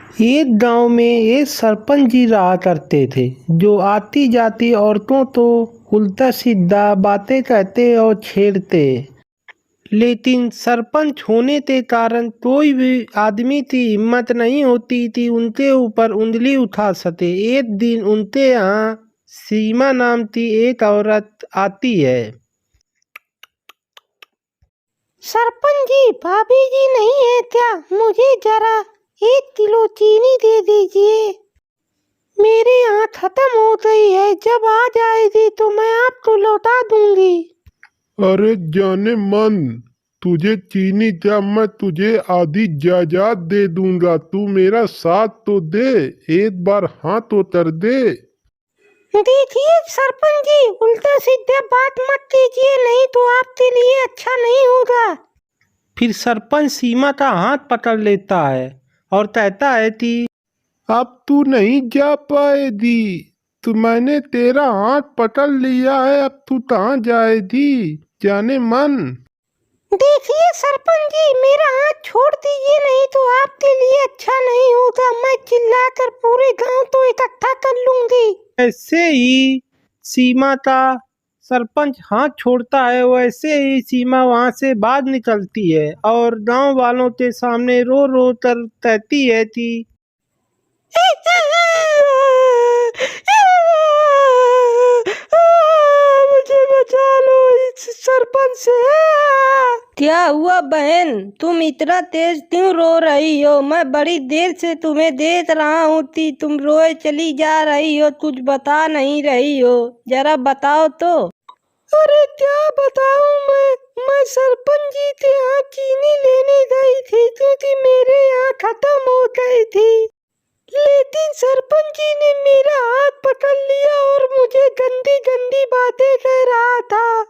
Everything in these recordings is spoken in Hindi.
एक गांव में एक सरपंच जी रहा करते थे जो आती जाती औरतों तो उल्टा सीधा बातें कहते और छेड़ते। लेकिन सरपंच होने के कारण कोई भी आदमी की हिम्मत नहीं होती थी उनके ऊपर उंगली उठा सके। एक दिन उनके यहाँ सीमा नाम की एक औरत आती है। सरपंच जी, भाभी जी नहीं है क्या? मुझे जरा 1 किलो चीनी दे दीजिए, मेरे यहाँ खत्म हो गई है। जब आ जाएगी तो मैं आपको लौटा दूंगी। अरे जाने मन, तुझे चीनी क्या, मैं तुझे आधी जायदाद दे दूंगा। तू मेरा साथ तो दे, एक बार हाथ तो कर दे। देखिए सरपंच जी, उल्टा सीधा बात मत कीजिए, नहीं तो आपके लिए अच्छा नहीं होगा। फिर सरपंच सीमा का हाथ पकड़ लेता है और कहता है कि अब तू नहीं जा पाएगी, तो मैंने तेरा हाथ पकड़ लिया है, अब तू कहाँ जाएगी जाने मन। देखिए सरपंच जी, मेरा हाथ छोड़ दीजिए, नहीं तो आपके लिए अच्छा नहीं होगा। मैं चिल्लाकर पूरे गांव तो इकट्ठा कर लूंगी। ऐसे ही सीमा का सरपंच हाथ छोड़ता है, वैसे ही सीमा वहां से बाहर निकलती है और गांव वालों के सामने रो रो कर कहती है कि मुझे बचा लो इस सरपंच से। क्या हुआ बहन, तुम इतना तेज क्यों रो रही हो? मैं बड़ी देर से तुम्हें देख रहा हूँ कि तुम रोए चली जा रही हो, कुछ बता नहीं रही हो, जरा बताओ तो। अरे क्या बताऊं मैं सरपंच जी के यहाँ चीनी लेने गई थी क्योंकि मेरे यहाँ खत्म हो गई थी। लेकिन सरपंच जी ने मेरा हाथ पकड़ लिया और मुझे गंदी गंदी बातें कह रहा था।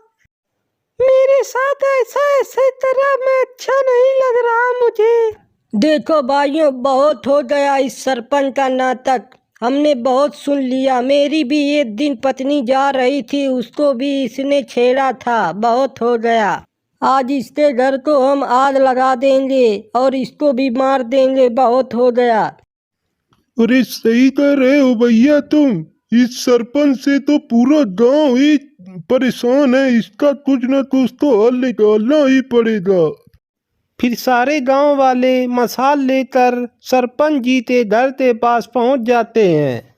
मेरे साथ ऐसे तरह में अच्छा नहीं लग रहा मुझे। देखो भाइयों, बहुत हो गया इस सरपंच का नाटक, हमने बहुत सुन लिया। मेरी भी एक दिन पत्नी जा रही थी, उसको भी इसने छेड़ा था। बहुत हो गया, आज इसके घर को हम आग लगा देंगे और इसको भी मार देंगे। बहुत हो गया। अरे सही कह रहे हो भैया तुम, इस सरपंच से तो पूरा गांव ही परेशान है, इसका कुछ न कुछ तो हल निकालना ही पड़ेगा। फिर सारे गांव वाले मशाल लेकर सरपंच जी के घर के पास पहुंच जाते हैं।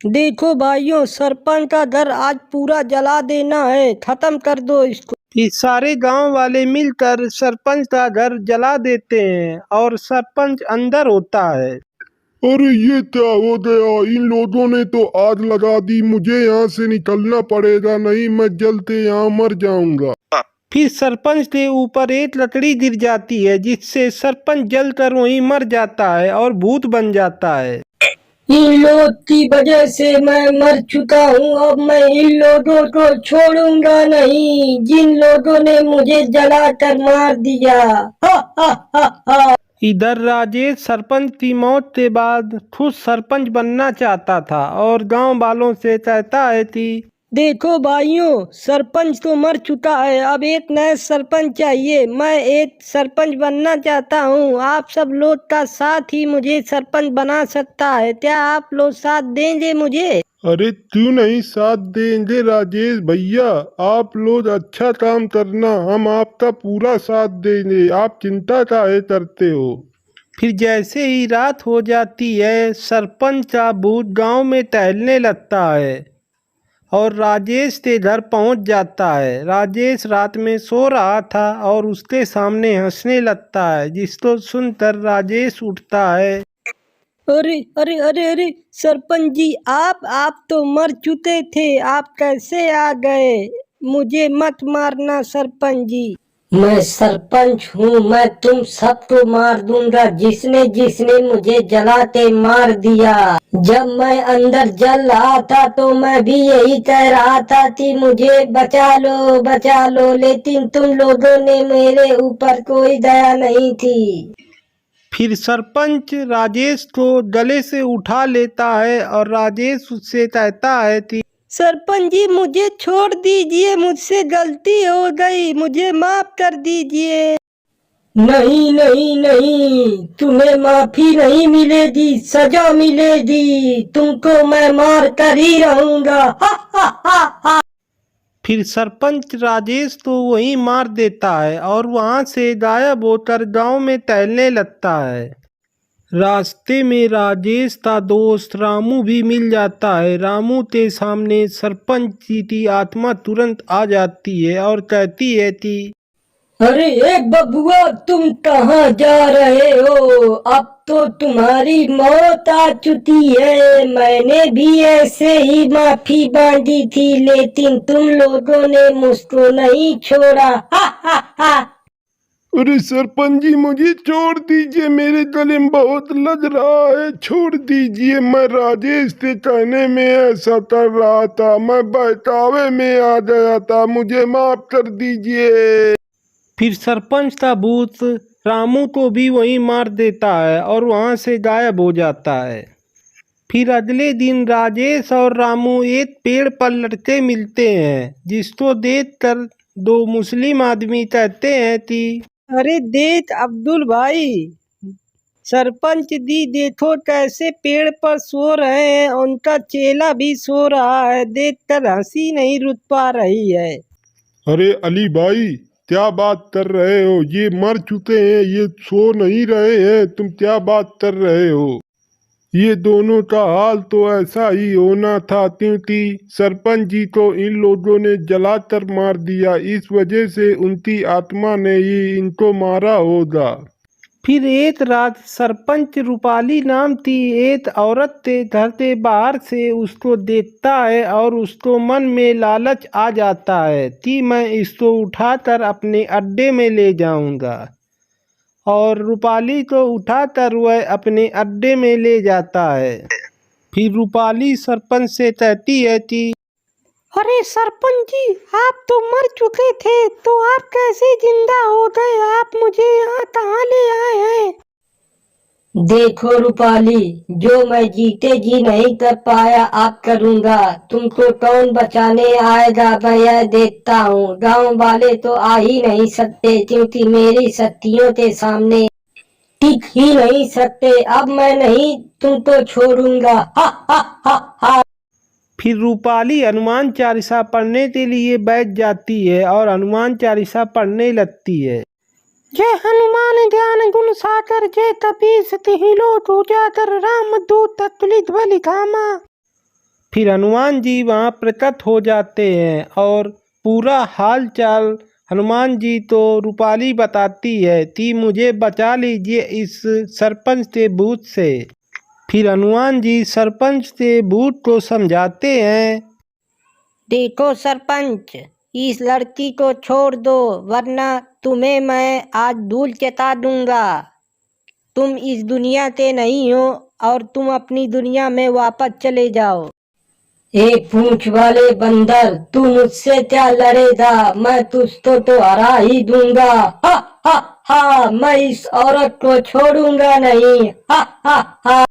देखो भाइयों, सरपंच का घर आज पूरा जला देना है, खत्म कर दो इसको। फिर सारे गांव वाले मिलकर सरपंच का घर जला देते हैं और सरपंच अंदर होता है। अरे ये क्या हो गया, इन लोगों ने तो आग लगा दी, मुझे यहाँ से निकलना पड़ेगा, नहीं मैं जलते यहाँ मर जाऊंगा। फिर सरपंच के ऊपर एक लकड़ी गिर जाती है जिससे सरपंच जलकर वहीं मर जाता है और भूत बन जाता है। इन लोगों की वजह से मैं मर चुका हूँ, अब मैं इन लोगों को छोड़ूंगा नहीं, जिन लोगों ने मुझे जलाकर मार दिया। हा हा हा हा। इधर राजेश सरपंच की मौत के बाद खुद सरपंच बनना चाहता था और गांव वालों से कहता है कि देखो भाइयों, सरपंच तो मर चुका है, अब एक नया सरपंच चाहिए। मैं एक सरपंच बनना चाहता हूँ, आप सब लोग का साथ ही मुझे सरपंच बना सकता है। क्या आप लोग साथ देंगे मुझे? अरे क्यों नहीं साथ देंगे राजेश भैया, आप लोग अच्छा काम करना, हम आपका पूरा साथ देंगे, आप चिंता काहे करते हो। फिर जैसे ही रात हो जाती है सरपंच का भूत गांव में टहलने लगता है और राजेश के घर पहुंच जाता है। राजेश रात में सो रहा था और उसके सामने हंसने लगता है, जिसको सुनकर राजेश उठता है। अरे अरे अरे अरे, सरपंच जी, आप तो मर चुके थे, आप कैसे आ गए? मुझे मत मारना सरपंच जी। मैं सरपंच हूँ, मैं तुम सबको मार दूंगा, जिसने जिसने मुझे जला के मार दिया। जब मैं अंदर जल रहा था तो मैं भी यही कह रहा था कि मुझे बचा लो, लेकिन तुम लोगों ने मेरे ऊपर कोई दया नहीं थी। फिर सरपंच राजेश को गले से उठा लेता है और राजेश उससे कहता है कि सरपंच जी, मुझे छोड़ दीजिए, मुझसे गलती हो गई, मुझे माफ कर दीजिए। नहीं नहीं नहीं, तुम्हें माफी नहीं मिलेगी, सजा मिलेगी, तुमको मैं मार कर ही रहूंगा। हा हा हा हा। फिर सरपंच राजेश तो वहीं मार देता है और वहां से गायब होकर गांव में टहलने लगता है। रास्ते में राजेश का दोस्त रामू भी मिल जाता है। रामू के सामने सरपंच जी की आत्मा तुरंत आ जाती है और कहती है कि अरे ए बबुआ, तुम कहाँ जा रहे हो? अब तो तुम्हारी मौत आ चुकी है। मैंने भी ऐसे ही माफी मांगी थी, लेकिन तुम लोगों ने मुझको नहीं छोड़ा। हा हा हा। अरे सरपंच जी, मुझे छोड़ दीजिए, मेरे गले में बहुत लग रहा है, छोड़ दीजिए। मैं राजेश के कहने में ऐसा कर रहा था, मैं बहकावे में आ गया था, मुझे माफ कर दीजिए। फिर सरपंच का भूत रामू को भी वहीं मार देता है और वहां से गायब हो जाता है। फिर अगले दिन राजेश और रामू एक पेड़ पर लटके मिलते हैं, जिसको देखकर दो मुस्लिम आदमी कहते हैं कि अरे देख अब्दुल भाई, सरपंच दी देखो कैसे पेड़ पर सो रहे हैं, उनका चेला भी सो रहा है, देखकर हंसी नहीं रुक पा रही है। अरे अली भाई, क्या बात कर रहे हो? ये मर चुके हैं, ये सो नहीं रहे हैं, तुम क्या बात कर रहे हो? ये दोनों का हाल तो ऐसा ही होना था, क्योंकि सरपंच जी को इन लोगों ने जलाकर मार दिया, इस वजह से उनकी आत्मा ने ही इनको मारा होगा। फिर एक रात सरपंच रूपाली नाम की एक औरत के घर के बाहर से उसको देखता है और उसको मन में लालच आ जाता है कि मैं इसको उठाकर अपने अड्डे में ले जाऊंगा। और रूपाली को उठाकर वह अपने अड्डे में ले जाता है। फिर रूपाली सरपंच से कहती है कि अरे सरपंच जी, आप तो मर चुके थे, तो आप कैसे जिंदा हो गए? आप मुझे यहाँ कहाँ ले आए हैं? देखो रूपाली, जो मैं जीते जी नहीं कर पाया, आप करूंगा। तुमको कौन बचाने आएगा, मैं यह देखता हूँ। गांव वाले तो आ ही नहीं सकते, क्योंकि मेरी शक्तियों के सामने टिक ही नहीं सकते। अब मैं नहीं तुमको छोड़ूंगा। हा हा हा हा। फिर रूपाली हनुमान चालीसा पढ़ने के लिए बैठ जाती है और हनुमान चालीसा पढ़ने लगती है। जय हनुमान ज्ञान गुण सागर, जय कपीस तिहि लोक उजागर, राम दूत अतुलित बल धामा। फिर हनुमान जी वहाँ प्रकट हो जाते हैं और पूरा हाल चाल हनुमान जी तो रूपाली बताती है कि मुझे बचा लीजिए इस सरपंच के भूत से। फिर हनुमान जी सरपंच के भूत को समझाते हैं, देखो सरपंच, इस लड़की को छोड़ दो, वरना तुम्हें मैं आज धूल चटा दूंगा। तुम इस दुनिया के नहीं हो और तुम अपनी दुनिया में वापस चले जाओ। एक पूंछ वाले बंदर, तू मुझसे क्या लड़ेगा? मैं तुझको तो हरा ही दूंगा। हा हा हा। मैं इस औरत को छोड़ूंगा नहीं। हा हा हा।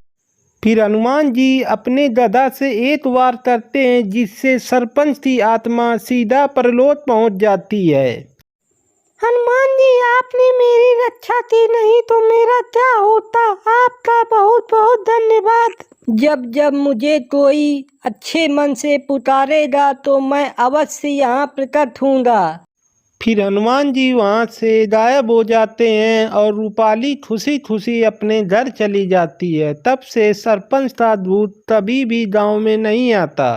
फिर हनुमान जी अपने गदा से एक वार करते हैं, जिससे सरपंच की आत्मा सीधा परलोक पहुंच जाती है। हनुमान जी, आपने मेरी रक्षा की, नहीं तो मेरा क्या होता? आपका बहुत बहुत धन्यवाद। जब जब मुझे कोई अच्छे मन से पुकारेगा तो मैं अवश्य यहाँ प्रकट हूँगा। फिर हनुमान जी वहाँ से गायब हो जाते हैं और रूपाली खुशी खुशी अपने घर चली जाती है। तब से सरपंच का भूत कभी भी गांव में नहीं आता।